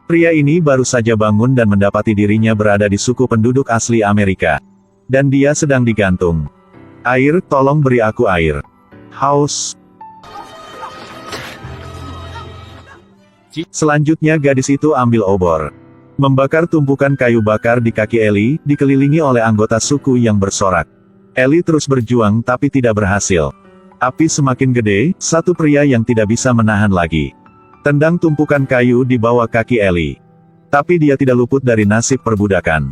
Pria ini baru saja bangun dan mendapati dirinya berada di suku penduduk asli Amerika. Dan dia sedang digantung. Air, tolong beri aku air. Haus. Selanjutnya gadis itu ambil obor. Membakar tumpukan kayu bakar di kaki Ellie, dikelilingi oleh anggota suku yang bersorak. Ellie terus berjuang tapi tidak berhasil. Api semakin gede, satu pria yang tidak bisa menahan lagi. Tendang tumpukan kayu di bawah kaki Ellie. Tapi dia tidak luput dari nasib perbudakan.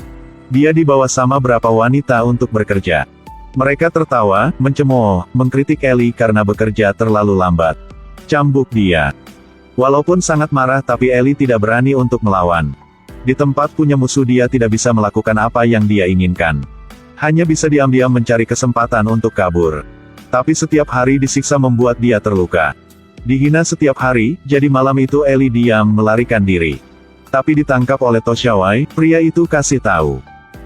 Dia dibawa sama berapa wanita untuk bekerja. Mereka tertawa, mencemooh, mengkritik Ellie karena bekerja terlalu lambat. Cambuk dia. Walaupun sangat marah tapi Ellie tidak berani untuk melawan. Di tempat punya musuh dia tidak bisa melakukan apa yang dia inginkan. Hanya bisa diam-diam mencari kesempatan untuk kabur. Tapi setiap hari disiksa membuat dia terluka. Dihina setiap hari, jadi malam itu Ellie diam melarikan diri. Tapi ditangkap oleh Toshawai, pria itu kasih tahu.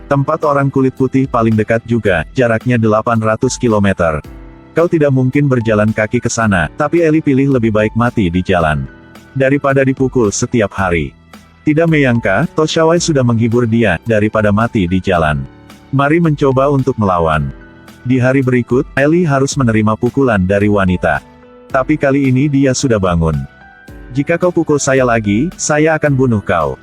Tempat orang kulit putih paling dekat juga, jaraknya 800 km. Kau tidak mungkin berjalan kaki ke sana, tapi Ellie pilih lebih baik mati di jalan. Daripada dipukul setiap hari. Tidak menyangka, Toshawai sudah menghibur dia, daripada mati di jalan. Mari mencoba untuk melawan. Di hari berikut, Ellie harus menerima pukulan dari wanita. Tapi kali ini dia sudah bangun. Jika kau pukul saya lagi, saya akan bunuh kau.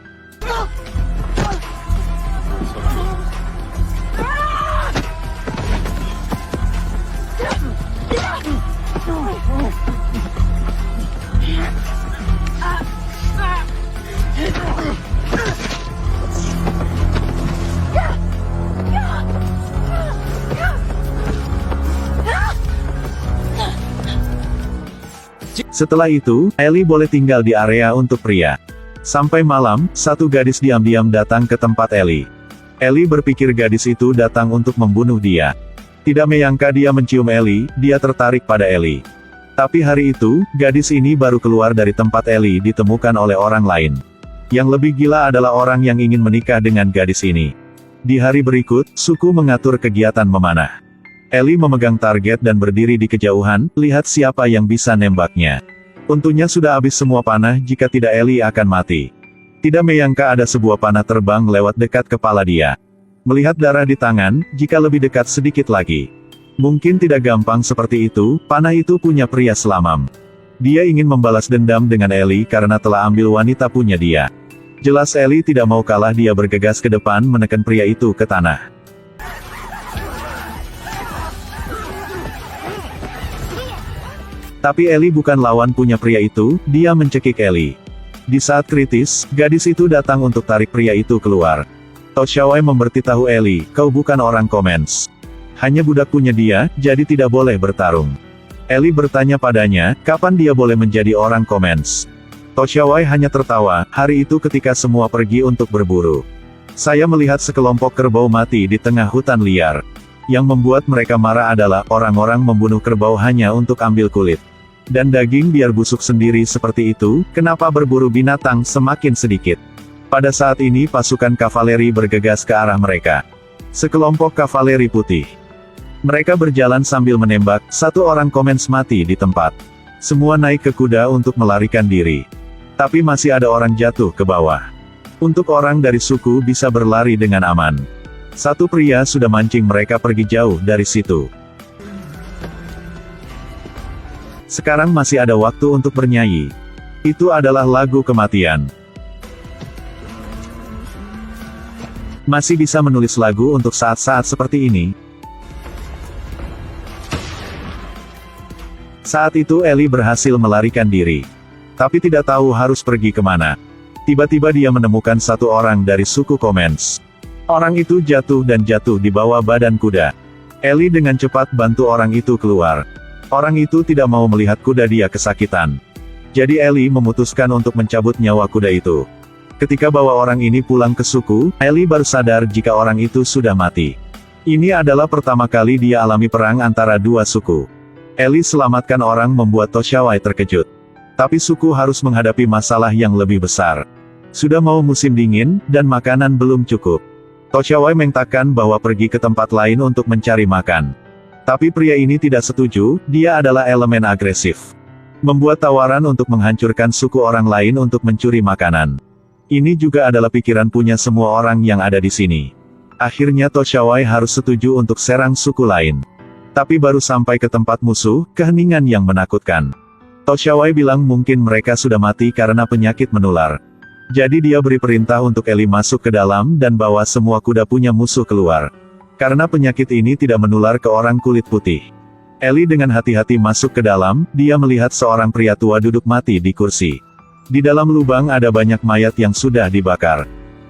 Setelah itu, Ellie boleh tinggal di area untuk pria. Sampai malam, satu gadis diam-diam datang ke tempat Ellie. Ellie berpikir gadis itu datang untuk membunuh dia. Tidak menyangka dia mencium Ellie, dia tertarik pada Ellie. Tapi hari itu, gadis ini baru keluar dari tempat Ellie ditemukan oleh orang lain. Yang lebih gila adalah orang yang ingin menikah dengan gadis ini. Di hari berikut, suku mengatur kegiatan memanah. Ellie memegang target dan berdiri di kejauhan, lihat siapa yang bisa nembaknya. Untungnya sudah habis semua panah, jika tidak Ellie akan mati. Tidak menyangka ada sebuah panah terbang lewat dekat kepala dia. Melihat darah di tangan, jika lebih dekat sedikit lagi. Mungkin tidak gampang seperti itu, panah itu punya pria selamam. Dia ingin membalas dendam dengan Ellie karena telah ambil wanita punya dia. Jelas Ellie tidak mau kalah, dia bergegas ke depan menekan pria itu ke tanah. Tapi Ellie bukan lawan punya pria itu, dia mencekik Ellie. Di saat kritis, gadis itu datang untuk tarik pria itu keluar. Toshawai memberitahu Ellie, kau bukan orang Comens. Hanya budak punya dia, jadi tidak boleh bertarung. Ellie bertanya padanya, kapan dia boleh menjadi orang Comens. Toshawai hanya tertawa, hari itu ketika semua pergi untuk berburu. Saya melihat sekelompok kerbau mati di tengah hutan liar. Yang membuat mereka marah adalah, orang-orang membunuh kerbau hanya untuk ambil kulit. Dan daging biar busuk sendiri seperti itu, kenapa berburu binatang semakin sedikit? Pada saat ini pasukan kavaleri bergegas ke arah mereka. Sekelompok kavaleri putih. Mereka berjalan sambil menembak, satu orang Comens mati di tempat. Semua naik ke kuda untuk melarikan diri. Tapi masih ada orang jatuh ke bawah. Untuk orang dari suku bisa berlari dengan aman. Satu pria sudah mancing mereka pergi jauh dari situ. Sekarang masih ada waktu untuk bernyanyi. Itu adalah lagu kematian. Masih bisa menulis lagu untuk saat-saat seperti ini. Saat itu Ellie berhasil melarikan diri. Tapi tidak tahu harus pergi kemana. Tiba-tiba dia menemukan satu orang dari suku Comens. Orang itu jatuh dan jatuh di bawah badan kuda. Ellie dengan cepat bantu orang itu keluar. Orang itu tidak mau melihat kuda dia kesakitan. Jadi Ellie memutuskan untuk mencabut nyawa kuda itu. Ketika bawa orang ini pulang ke suku, Ellie baru sadar jika orang itu sudah mati. Ini adalah pertama kali dia alami perang antara dua suku. Ellie selamatkan orang membuat Toshawai terkejut. Tapi suku harus menghadapi masalah yang lebih besar. Sudah mau musim dingin, dan makanan belum cukup. Toshawai mengatakan bahwa pergi ke tempat lain untuk mencari makan. Tapi pria ini tidak setuju, dia adalah elemen agresif. Membuat tawaran untuk menghancurkan suku orang lain untuk mencuri makanan. Ini juga adalah pikiran punya semua orang yang ada di sini. Akhirnya Toshawai harus setuju untuk serang suku lain. Tapi baru sampai ke tempat musuh, keheningan yang menakutkan. Toshawai bilang mungkin mereka sudah mati karena penyakit menular. Jadi dia beri perintah untuk Ellie masuk ke dalam dan bawa semua kuda punya musuh keluar. Karena penyakit ini tidak menular ke orang kulit putih. Ellie dengan hati-hati masuk ke dalam, dia melihat seorang pria tua duduk mati di kursi. Di dalam lubang ada banyak mayat yang sudah dibakar.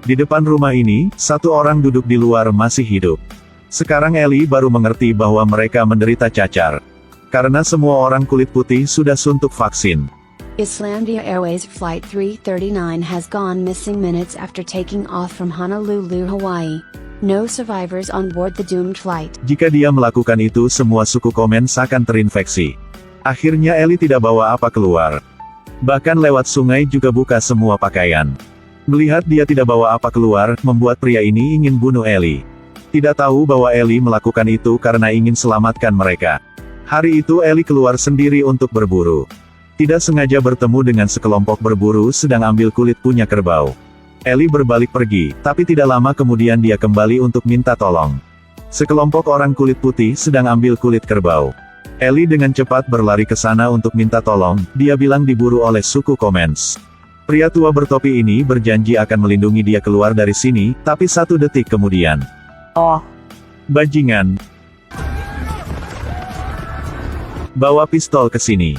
Di depan rumah ini, satu orang duduk di luar masih hidup. Sekarang Ellie baru mengerti bahwa mereka menderita cacar. Karena semua orang kulit putih sudah suntuk vaksin. Islandia Airways Flight 339 has gone missing minutes after taking off from Honolulu, Hawaii. No survivors on board the doomed flight. Jika dia melakukan itu semua suku Komens akan terinfeksi. Akhirnya Ellie tidak bawa apa keluar. Bahkan lewat sungai juga buka semua pakaian. Melihat dia tidak bawa apa keluar, membuat pria ini ingin bunuh Ellie. Tidak tahu bahwa Ellie melakukan itu karena ingin selamatkan mereka. Hari itu Ellie keluar sendiri untuk berburu. Tidak sengaja bertemu dengan sekelompok berburu sedang ambil kulit punya kerbau. Ellie berbalik pergi, tapi tidak lama kemudian dia kembali untuk minta tolong. Sekelompok orang kulit putih sedang ambil kulit kerbau. Ellie dengan cepat berlari ke sana untuk minta tolong, dia bilang diburu oleh suku Komens. Pria tua bertopi ini berjanji akan melindungi dia keluar dari sini, tapi 1 detik kemudian. Oh, Bajingan. Bawa pistol ke sini.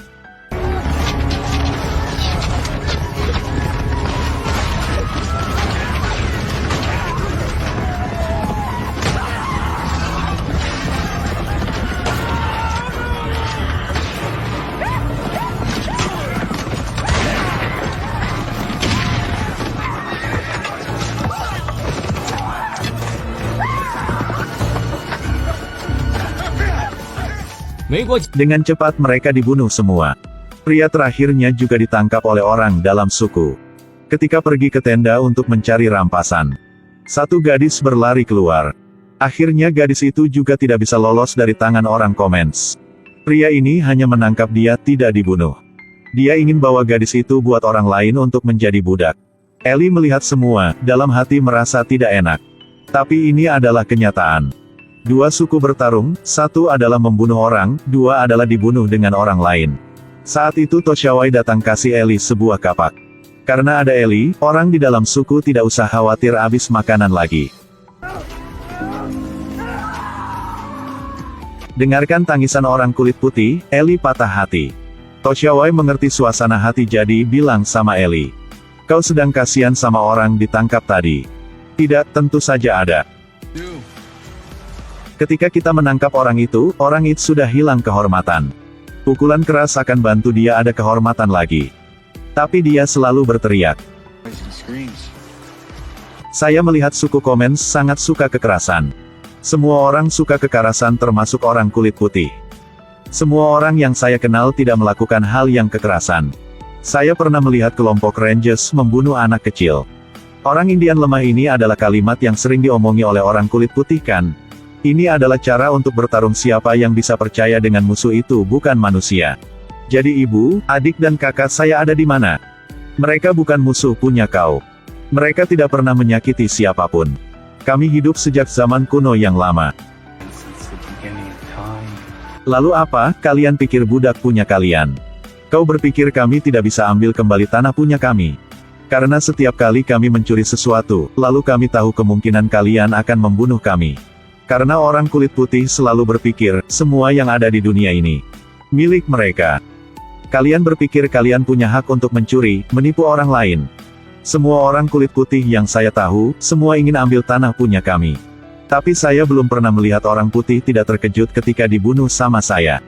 Dengan cepat mereka dibunuh semua. Pria terakhirnya juga ditangkap oleh orang dalam suku. Ketika pergi ke tenda untuk mencari rampasan, satu gadis berlari keluar. Akhirnya gadis itu juga tidak bisa lolos dari tangan orang Komens. Pria ini hanya menangkap dia, tidak dibunuh. Dia ingin bawa gadis itu buat orang lain untuk menjadi budak. Ellie melihat semua, dalam hati merasa tidak enak. Tapi ini adalah kenyataan. 2 suku bertarung, 1 adalah membunuh orang, 2 adalah dibunuh dengan orang lain. Saat itu Toshawai datang kasih Ellie sebuah kapak. Karena ada Ellie, orang di dalam suku tidak usah khawatir habis makanan lagi. Dengarkan tangisan orang kulit putih, Ellie patah hati. Toshawai mengerti suasana hati jadi bilang sama Ellie. Kau sedang kasihan sama orang ditangkap tadi. Tidak, tentu saja ada. Ketika kita menangkap orang itu sudah hilang kehormatan. Pukulan keras akan bantu dia ada kehormatan lagi. Tapi dia selalu berteriak. Saya melihat suku Komens sangat suka kekerasan. Semua orang suka kekerasan termasuk orang kulit putih. Semua orang yang saya kenal tidak melakukan hal yang kekerasan. Saya pernah melihat kelompok Rangers membunuh anak kecil. Orang Indian lemah ini adalah kalimat yang sering diomongi oleh orang kulit putih kan? Ini adalah cara untuk bertarung siapa yang bisa percaya dengan musuh itu bukan manusia. Jadi ibu, adik dan kakak saya ada di mana? Mereka bukan musuh punya kau. Mereka tidak pernah menyakiti siapapun. Kami hidup sejak zaman kuno yang lama. Lalu apa, kalian pikir budak punya kalian? Kau berpikir kami tidak bisa ambil kembali tanah punya kami? Karena setiap kali kami mencuri sesuatu, lalu kami tahu kemungkinan kalian akan membunuh kami. Karena orang kulit putih selalu berpikir, semua yang ada di dunia ini milik mereka. Kalian berpikir kalian punya hak untuk mencuri, menipu orang lain. Semua orang kulit putih yang saya tahu, semua ingin ambil tanah punya kami. Tapi saya belum pernah melihat orang putih tidak terkejut ketika dibunuh sama saya.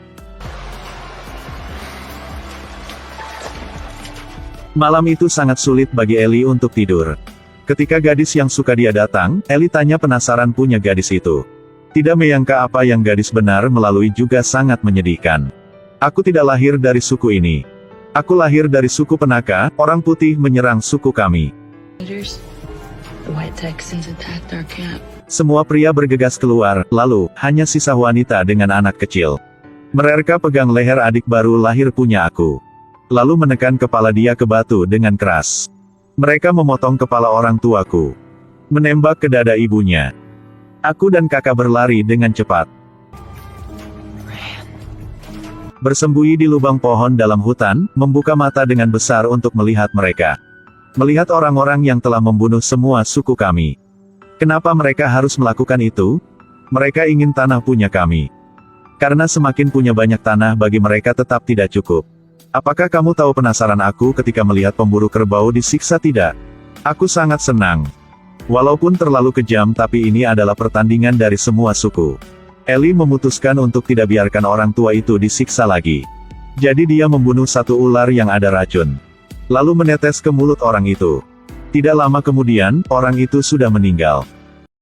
Malam itu sangat sulit bagi Ellie untuk tidur. Ketika gadis yang suka dia datang, Ellie tanya penasaran punya gadis itu. Tidak menyangka apa yang gadis benar melalui juga sangat menyedihkan. Aku tidak lahir dari suku ini. Aku lahir dari suku Penaka, orang putih menyerang suku kami. Semua pria bergegas keluar, lalu, hanya sisa wanita dengan anak kecil. Mereka pegang leher adik baru lahir punya aku. Lalu menekan kepala dia ke batu dengan keras. Mereka memotong kepala orang tuaku. Menembak ke dada ibunya. Aku dan kakak berlari dengan cepat. Bersembunyi di lubang pohon dalam hutan, membuka mata dengan besar untuk melihat mereka. Melihat orang-orang yang telah membunuh semua suku kami. Kenapa mereka harus melakukan itu? Mereka ingin tanah punya kami. Karena semakin punya banyak tanah bagi mereka tetap tidak cukup. Apakah kamu tahu penasaran aku ketika melihat pemburu kerbau disiksa tidak? Aku sangat senang. Walaupun terlalu kejam tapi ini adalah pertandingan dari semua suku. Ellie memutuskan untuk tidak biarkan orang tua itu disiksa lagi. Jadi dia membunuh satu ular yang ada racun. Lalu menetes ke mulut orang itu. Tidak lama kemudian, orang itu sudah meninggal.